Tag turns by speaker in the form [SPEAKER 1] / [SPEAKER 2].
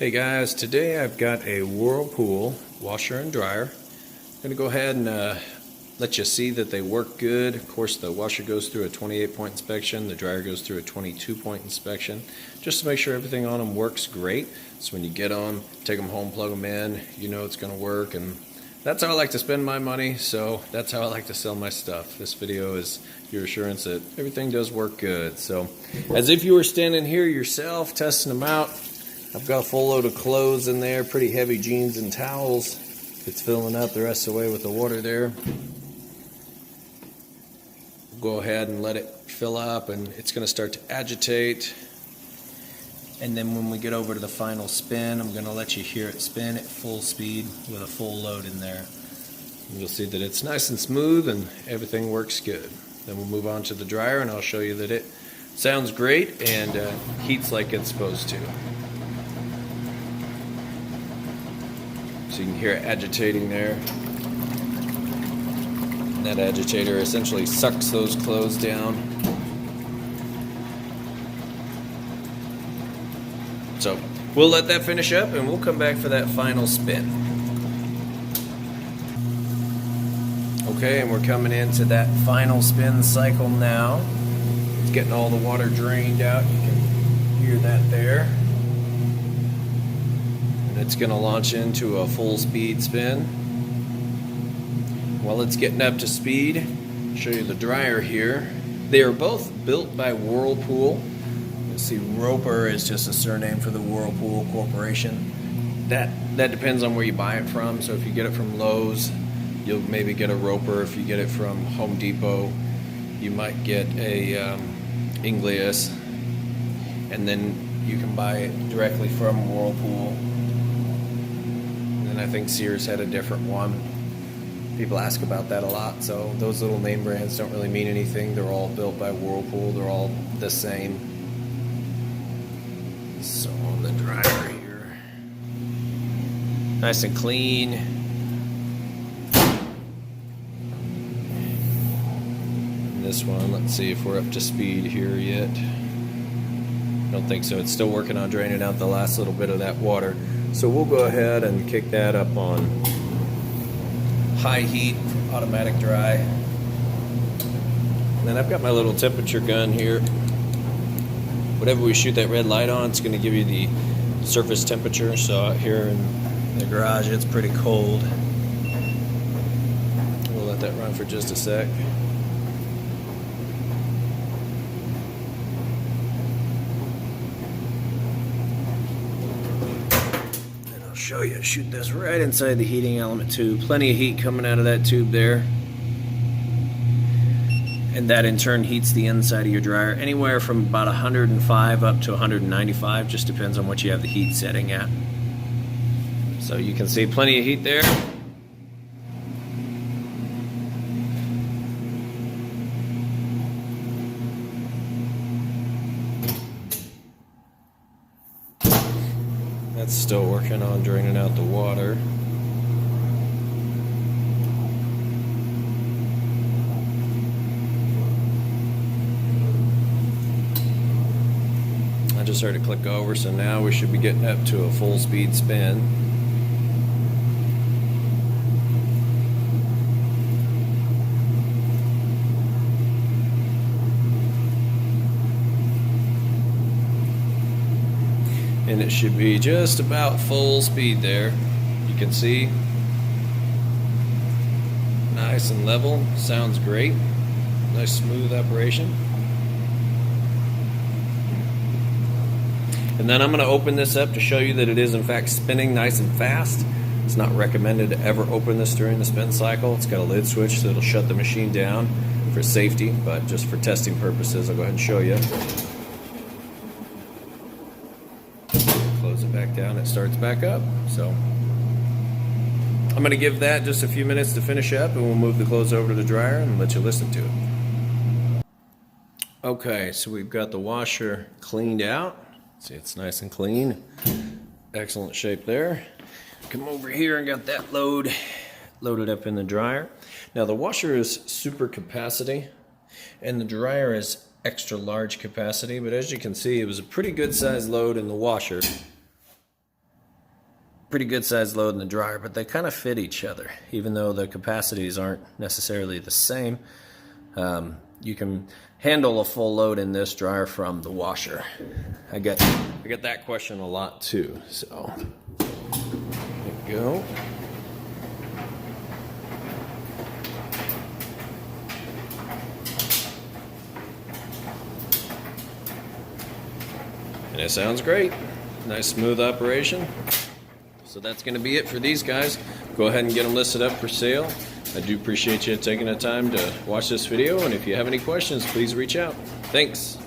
[SPEAKER 1] Hey guys, today I've got a Whirlpool washer and dryer. I'm going to go ahead and let you see that they work good. Of course, the washer goes through a 28-point inspection, the dryer goes through a 22-point inspection, just to make sure everything on them works great. So when you get them, take them home, plug them in, you know it's going to work. And that's how I like to spend my money, so that's how I like to sell my stuff. This video is your assurance that everything does work good. So as if you were standing here yourself, testing them out, I've got a full load of clothes in there, pretty heavy jeans and towels. It's filling up the rest of the way with the water there. Go ahead and let it fill up, and it's going to start to agitate. And then when we get over to the final spin, I'm going to let you hear it spin at full speed with a full load in there. And you'll see that it's nice and smooth and everything works good. Then we'll move on to the dryer, and I'll show you that it sounds great and heats like it's supposed to. So you can hear it agitating there. And that agitator essentially sucks those clothes down. So we'll let that finish up and we'll come back for that final spin. Okay, and we're coming into that final spin cycle now. It's getting all the water drained out. You can hear that there. It's going to launch into a full speed spin. While it's getting up to speed, I'll show you the dryer here. They are both built by Whirlpool. You'll see Roper is just a surname for the Whirlpool Corporation. That depends on where you buy it from. So if you get it from Lowe's, you'll maybe get a Roper. If you get it from Home Depot, you might get a Inglius. And then you can buy it directly from Whirlpool. And I think Sears had a different one. People ask about that a lot, so those little name brands don't really mean anything. They're all built by Whirlpool. They're all the same. So on the dryer here, nice and clean. And this one, let's see if we're up to speed here yet. I don't think so. It's still working on draining out the last little bit of that water. So we'll go ahead and kick that up on high heat, automatic dry. And then I've got my little temperature gun here. Whatever we shoot that red light on, it's going to give you the surface temperature. So out here in the garage, it's pretty cold. We'll let that run for just a sec. Show you, shoot this right inside the heating element tube. Plenty of heat coming out of that tube there, and that in turn heats the inside of your dryer anywhere from about 105 up to 195, just depends on what you have the heat setting at. So you can see plenty of heat there. That's still working on draining out the water. I just heard it click over, so now we should be getting up to a full speed spin. And it should be just about full speed there. You can see, nice and level, sounds great. Nice smooth operation. And then I'm going to open this up to show you that it is in fact spinning nice and fast. It's not recommended to ever open this during the spin cycle. It's got a lid switch, so it'll shut the machine down for safety, but just for testing purposes, I'll go ahead and show you. Close it back down, it starts back up. So I'm going to give that just a few minutes to finish up, and we'll move the clothes over to the dryer and let you listen to it. Okay, so we've got the washer cleaned out. See, it's nice and clean. Excellent shape there. Come over here and got that loaded up in the dryer. Now the washer is super capacity and the dryer is extra large capacity, but as you can see, it was a pretty good sized load in the washer. pretty good sized load in the dryer, but they kind of fit each other, even though the capacities aren't necessarily the same. You can handle a full load in this dryer from the washer. I get that question a lot too. So there we go. And it sounds great. Nice smooth operation. So that's going to be it for these guys. Go ahead and get them listed up for sale. I do appreciate you taking the time to watch this video, and if you have any questions, please reach out. Thanks.